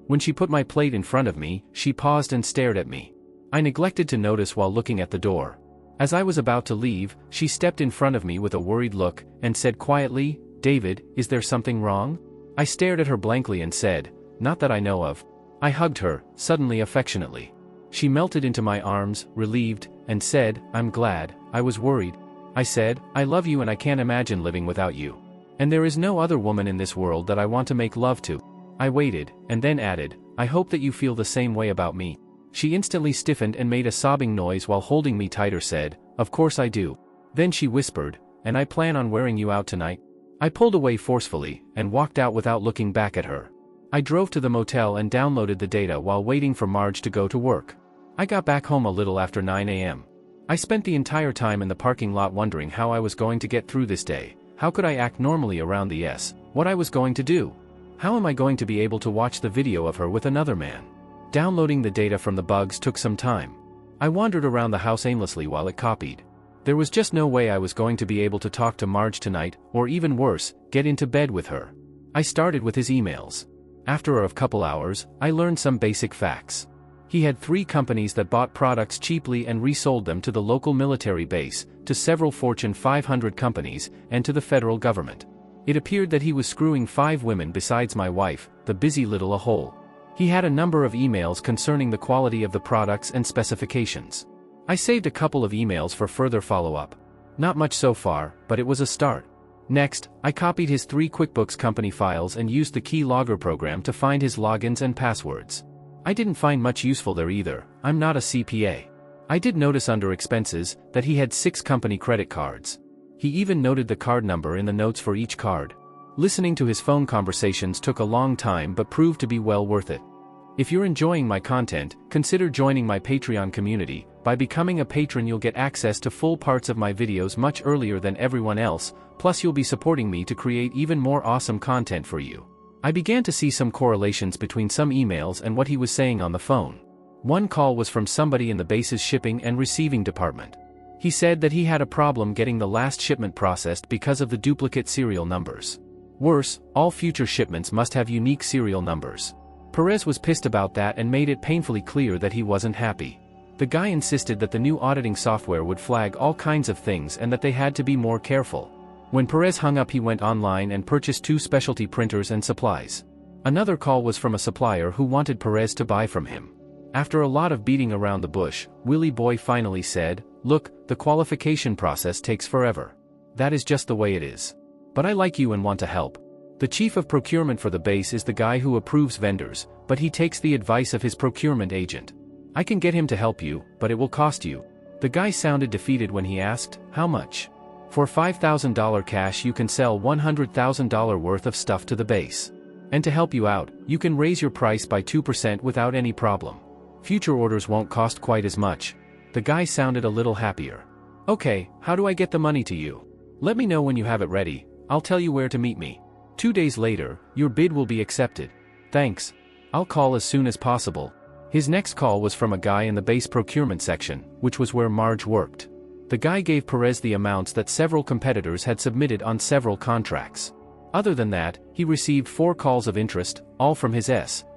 When she put my plate in front of me, she paused and stared at me. I neglected to notice while looking at the door. As I was about to leave, she stepped in front of me with a worried look, and said quietly, "David, is there something wrong?" I stared at her blankly and said, "Not that I know of." I hugged her, suddenly affectionately. She melted into my arms, relieved, and said, "I'm glad, I was worried." I said, "I love you and I can't imagine living without you. And there is no other woman in this world that I want to make love to." I waited, and then added, "I hope that you feel the same way about me." She instantly stiffened and made a sobbing noise while holding me tighter. Said, "Of course I do." Then she whispered, "And I plan on wearing you out tonight." I pulled away forcefully, and walked out without looking back at her. I drove to the motel and downloaded the data while waiting for Marge to go to work. I got back home a little after 9 a.m. I spent the entire time in the parking lot wondering how I was going to get through this day, how could I act normally around the what I was going to do. How am I going to be able to watch the video of her with another man? Downloading the data from the bugs took some time. I wandered around the house aimlessly while it copied. There was just no way I was going to be able to talk to Marge tonight, or even worse, get into bed with her. I started with his emails. After a couple hours, I learned some basic facts. He had 3 companies that bought products cheaply and resold them to the local military base, to several Fortune 500 companies, and to the federal government. It appeared that he was screwing 5 women besides my wife, the busy little a-hole. He had a number of emails concerning the quality of the products and specifications. I saved a couple of emails for further follow-up. Not much so far, but it was a start. Next, I copied his 3 QuickBooks company files and used the keylogger program to find his logins and passwords. I didn't find much useful there either. I'm not a CPA. I did notice under expenses that he had 6 company credit cards. He even noted the card number in the notes for each card. Listening to his phone conversations took a long time but proved to be well worth it. If you're enjoying my content, consider joining my Patreon community. By becoming a patron, you'll get access to full parts of my videos much earlier than everyone else, plus you'll be supporting me to create even more awesome content for you. I began to see some correlations between some emails and what he was saying on the phone. One call was from somebody in the base's shipping and receiving department. He said that he had a problem getting the last shipment processed because of the duplicate serial numbers. Worse, all future shipments must have unique serial numbers. Perez was pissed about that and made it painfully clear that he wasn't happy. The guy insisted that the new auditing software would flag all kinds of things and that they had to be more careful. When Perez hung up, he went online and purchased 2 specialty printers and supplies. Another call was from a supplier who wanted Perez to buy from him. After a lot of beating around the bush, Willie Boy finally said, "Look, the qualification process takes forever. That is just the way it is. But I like you and want to help." The chief of procurement for the base is the guy who approves vendors, but he takes the advice of his procurement agent. "I can get him to help you, but it will cost you." The guy sounded defeated when he asked, "How much?" "For $5,000 cash you can sell $100,000 worth of stuff to the base. And to help you out, you can raise your price by 2% without any problem. Future orders won't cost quite as much." The guy sounded a little happier. "Okay, how do I get the money to you? Let me know when you have it ready, I'll tell you where to meet me. 2 days later, your bid will be accepted. Thanks. I'll call as soon as possible." His next call was from a guy in the base procurement section, which was where Marge worked. The guy gave Perez the amounts that several competitors had submitted on several contracts. Other than that, he received 4 calls of interest, all from his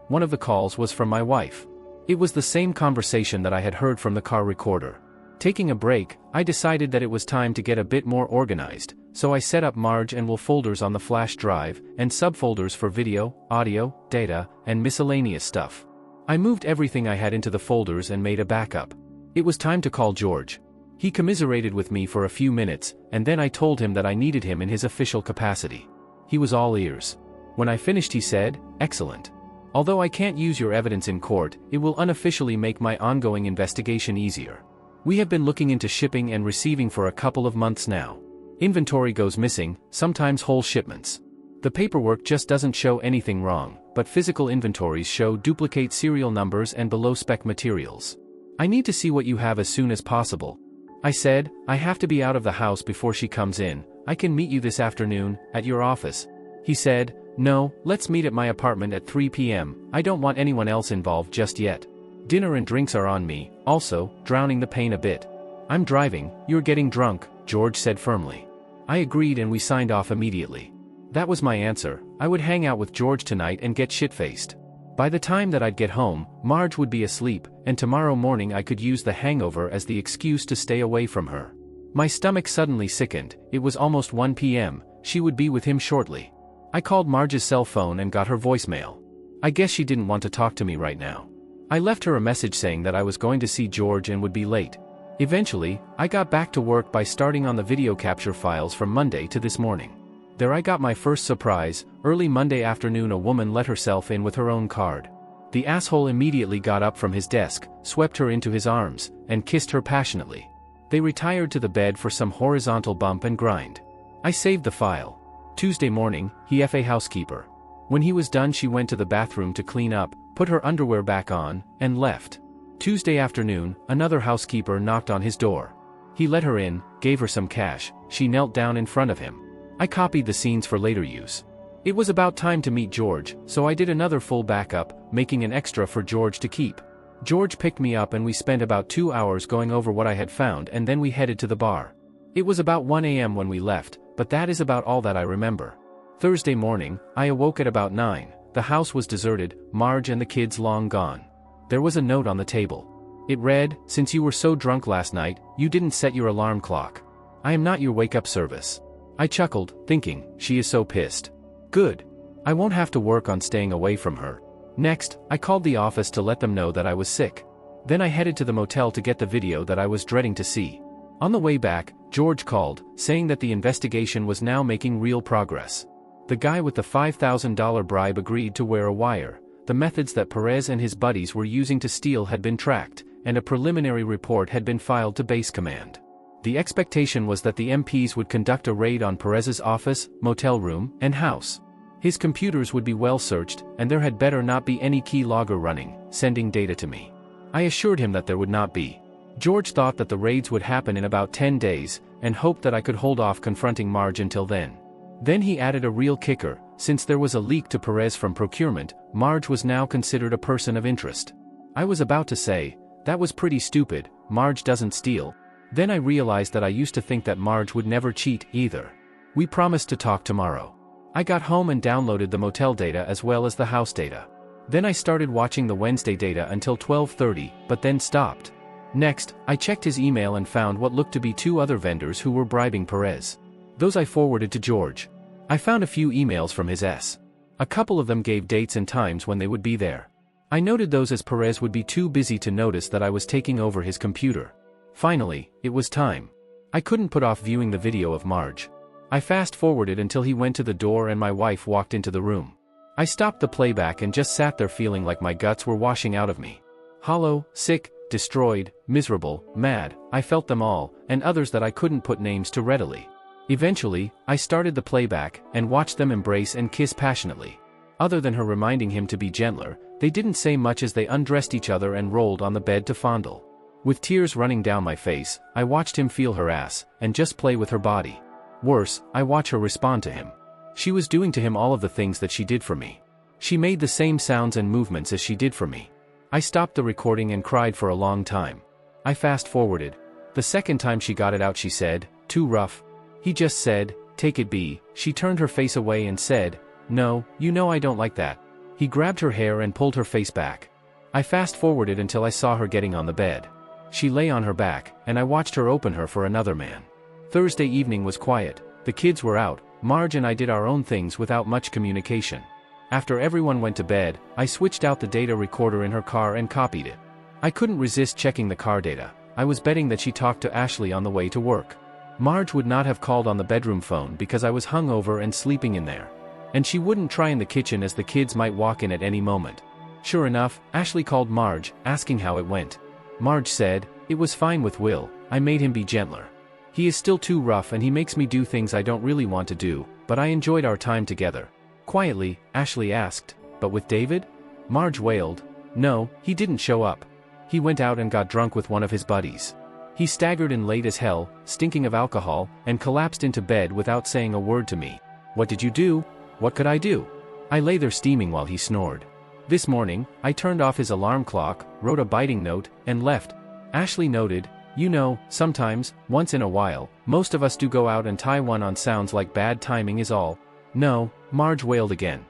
One of the calls was from my wife. It was the same conversation that I had heard from the car recorder. Taking a break, I decided that it was time to get a bit more organized, so I set up Marge and Will folders on the flash drive, and subfolders for video, audio, data, and miscellaneous stuff. I moved everything I had into the folders and made a backup. It was time to call George. He commiserated with me for a few minutes, and then I told him that I needed him in his official capacity. He was all ears. When I finished, he said, "Excellent. Although I can't use your evidence in court, it will unofficially make my ongoing investigation easier. We have been looking into shipping and receiving for a couple of months now. Inventory goes missing, sometimes whole shipments. The paperwork just doesn't show anything wrong, but physical inventories show duplicate serial numbers and below-spec materials. I need to see what you have as soon as possible." I said, "I have to be out of the house before she comes in. I can meet you this afternoon, at your office." He said, "No, let's meet at my apartment at 3 p.m. I don't want anyone else involved just yet. Dinner and drinks are on me, also, drowning the pain a bit." "I'm driving, you're getting drunk," George said firmly. I agreed and we signed off immediately. That was my answer. I would hang out with George tonight and get shit-faced. By the time that I'd get home, Marge would be asleep, and tomorrow morning I could use the hangover as the excuse to stay away from her. My stomach suddenly sickened. It was almost 1 p.m, she would be with him shortly. I called Marge's cell phone and got her voicemail. I guess she didn't want to talk to me right now. I left her a message saying that I was going to see George and would be late. Eventually, I got back to work by starting on the video capture files from Monday to this morning. There I got my first surprise. Early Monday afternoon a woman let herself in with her own card. The asshole immediately got up from his desk, swept her into his arms, and kissed her passionately. They retired to the bed for some horizontal bump and grind. I saved the file. Tuesday morning, he f***ed a housekeeper. When he was done she went to the bathroom to clean up, put her underwear back on, and left. Tuesday afternoon, another housekeeper knocked on his door. He let her in, gave her some cash, she knelt down in front of him. I copied the scenes for later use. It was about time to meet George, so I did another full backup, making an extra for George to keep. George picked me up and we spent about 2 hours going over what I had found and then we headed to the bar. It was about 1 a.m. when we left, but that is about all that I remember. Thursday morning, I awoke at about 9, the house was deserted, Marge and the kids long gone. There was a note on the table. It read, "Since you were so drunk last night, you didn't set your alarm clock. I am not your wake-up service." I chuckled, thinking, she is so pissed. Good. I won't have to work on staying away from her. Next, I called the office to let them know that I was sick. Then I headed to the motel to get the video that I was dreading to see. On the way back, George called, saying that the investigation was now making real progress. The guy with the $5,000 bribe agreed to wear a wire. The methods that Perez and his buddies were using to steal had been tracked, and a preliminary report had been filed to base command. The expectation was that the MPs would conduct a raid on Perez's office, motel room, and house. His computers would be well searched, and there had better not be any keylogger running, sending data to me. I assured him that there would not be. George thought that the raids would happen in about 10 days, and hoped that I could hold off confronting Marge until then. Then he added a real kicker: since there was a leak to Perez from procurement, Marge was now considered a person of interest. I was about to say, that was pretty stupid, Marge doesn't steal. Then I realized that I used to think that Marge would never cheat, either. We promised to talk tomorrow. I got home and downloaded the motel data as well as the house data. Then I started watching the Wednesday data until 12:30, but then stopped. Next, I checked his email and found what looked to be 2 other vendors who were bribing Perez. Those I forwarded to George. I found a few emails from his S. A couple of them gave dates and times when they would be there. I noted those as Perez would be too busy to notice that I was taking over his computer. Finally, it was time. I couldn't put off viewing the video of Marge. I fast-forwarded until he went to the door and my wife walked into the room. I stopped the playback and just sat there feeling like my guts were washing out of me. Hollow, sick, destroyed, miserable, mad, I felt them all, and others that I couldn't put names to readily. Eventually, I started the playback, and watched them embrace and kiss passionately. Other than her reminding him to be gentler, they didn't say much as they undressed each other and rolled on the bed to fondle. With tears running down my face, I watched him feel her ass, and just play with her body. Worse, I watch her respond to him. She was doing to him all of the things that she did for me. She made the same sounds and movements as she did for me. I stopped the recording and cried for a long time. I fast-forwarded. The second time she got it out she said, "Too rough." He just said, "Take it be." She turned her face away and said, "No, you know I don't like that." He grabbed her hair and pulled her face back. I fast-forwarded until I saw her getting on the bed. She lay on her back, and I watched her open her for another man. Thursday evening was quiet, the kids were out, Marge and I did our own things without much communication. After everyone went to bed, I switched out the data recorder in her car and copied it. I couldn't resist checking the car data. I was betting that she talked to Ashley on the way to work. Marge would not have called on the bedroom phone because I was hungover and sleeping in there. And she wouldn't try in the kitchen as the kids might walk in at any moment. Sure enough, Ashley called Marge, asking how it went. Marge said, "It was fine with Will, I made him be gentler. He is still too rough and he makes me do things I don't really want to do, but I enjoyed our time together." Quietly, Ashley asked, "But with David?" Marge wailed, "No, he didn't show up. He went out and got drunk with one of his buddies. He staggered in late as hell, stinking of alcohol, and collapsed into bed without saying a word to me. What did you do?" What could I do? I lay there steaming while he snored. This morning, I turned off his alarm clock, wrote a biting note, and left. Ashley noted, "You know, sometimes, once in a while, most of us do go out and tie one on. Sounds like bad timing is all." "No," Marge wailed again.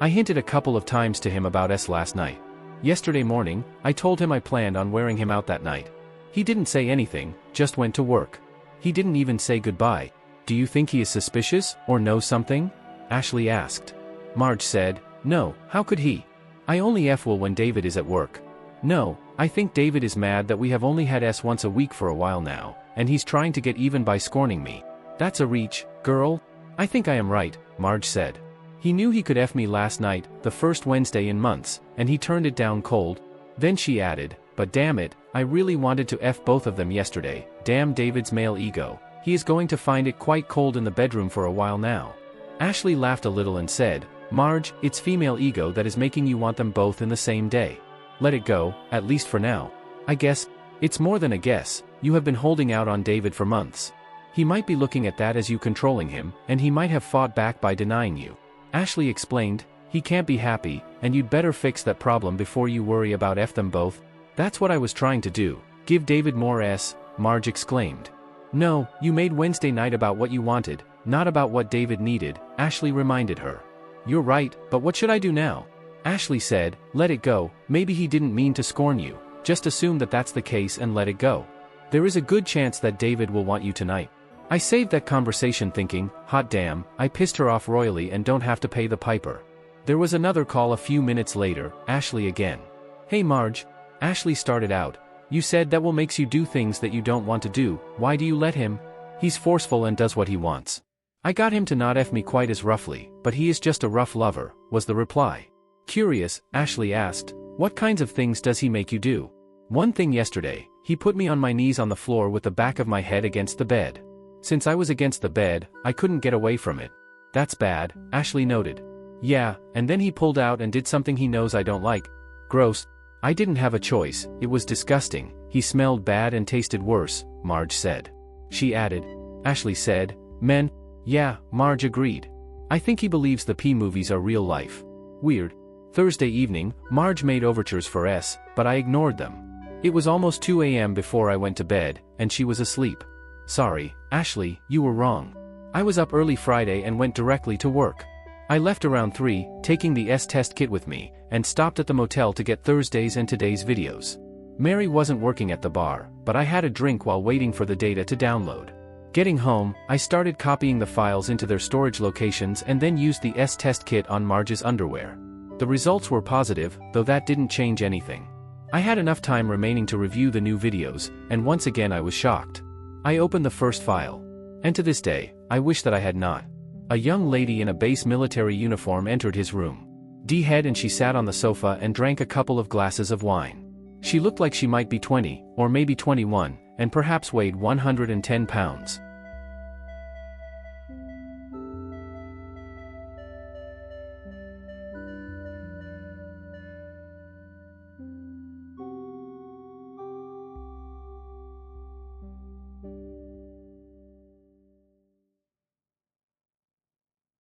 I hinted a couple of times to him about S last night. Yesterday morning, I told him I planned on wearing him out that night. He didn't say anything, just went to work. He didn't even say goodbye. Do you think he is suspicious, or knows something? Ashley asked. Marge said, no, how could he? I only F-will when David is at work. No, I think David is mad that we have only had S once a week for a while now, and he's trying to get even by scorning me. That's a reach, girl. I think I am right, Marge said. He knew he could F me last night, the first Wednesday in months, and he turned it down cold. Then she added, but damn it, I really wanted to F both of them yesterday. Damn David's male ego. He is going to find it quite cold in the bedroom for a while now. Ashley laughed a little and said, Marge, it's female ego that is making you want them both in the same day. Let it go, at least for now. I guess. It's more than a guess, you have been holding out on David for months. He might be looking at that as you controlling him, and he might have fought back by denying you. Ashley explained, he can't be happy, and you'd better fix that problem before you worry about F them both. That's what I was trying to do, give David more S, Marge exclaimed. No, you made Wednesday night about what you wanted, not about what David needed, Ashley reminded her. You're right, but what should I do now? Ashley said, let it go, maybe he didn't mean to scorn you, just assume that that's the case and let it go. There is a good chance that David will want you tonight. I saved that conversation thinking, hot damn, I pissed her off royally and don't have to pay the piper. There was another call a few minutes later, Ashley again. Hey Marge. Ashley started out. You said that will makes you do things that you don't want to do, why do you let him? He's forceful and does what he wants. I got him to not F me quite as roughly, but he is just a rough lover, was the reply. Curious, Ashley asked, what kinds of things does he make you do? One thing yesterday, he put me on my knees on the floor with the back of my head against the bed. Since I was against the bed, I couldn't get away from it. That's bad, Ashley noted. Yeah, and then he pulled out and did something he knows I don't like. Gross. I didn't have a choice, it was disgusting, he smelled bad and tasted worse, Marge said. She added. Ashley said, men. Yeah, Marge agreed. I think he believes the P movies are real life. Weird. Thursday evening, Marge made overtures for S, but I ignored them. It was almost 2 a.m. before I went to bed, and she was asleep. Sorry, Ashley, you were wrong. I was up early Friday and went directly to work. I left around 3, taking the S test kit with me, and stopped at the motel to get Thursday's and today's videos. Mary wasn't working at the bar, but I had a drink while waiting for the data to download. Getting home, I started copying the files into their storage locations and then used the S test kit on Marge's underwear. The results were positive, though that didn't change anything. I had enough time remaining to review the new videos, and once again I was shocked. I opened the first file. And to this day, I wish that I had not. A young lady in a base military uniform entered his room. D-head and she sat on the sofa and drank a couple of glasses of wine. She looked like she might be 20, or maybe 21, and perhaps weighed 110 pounds.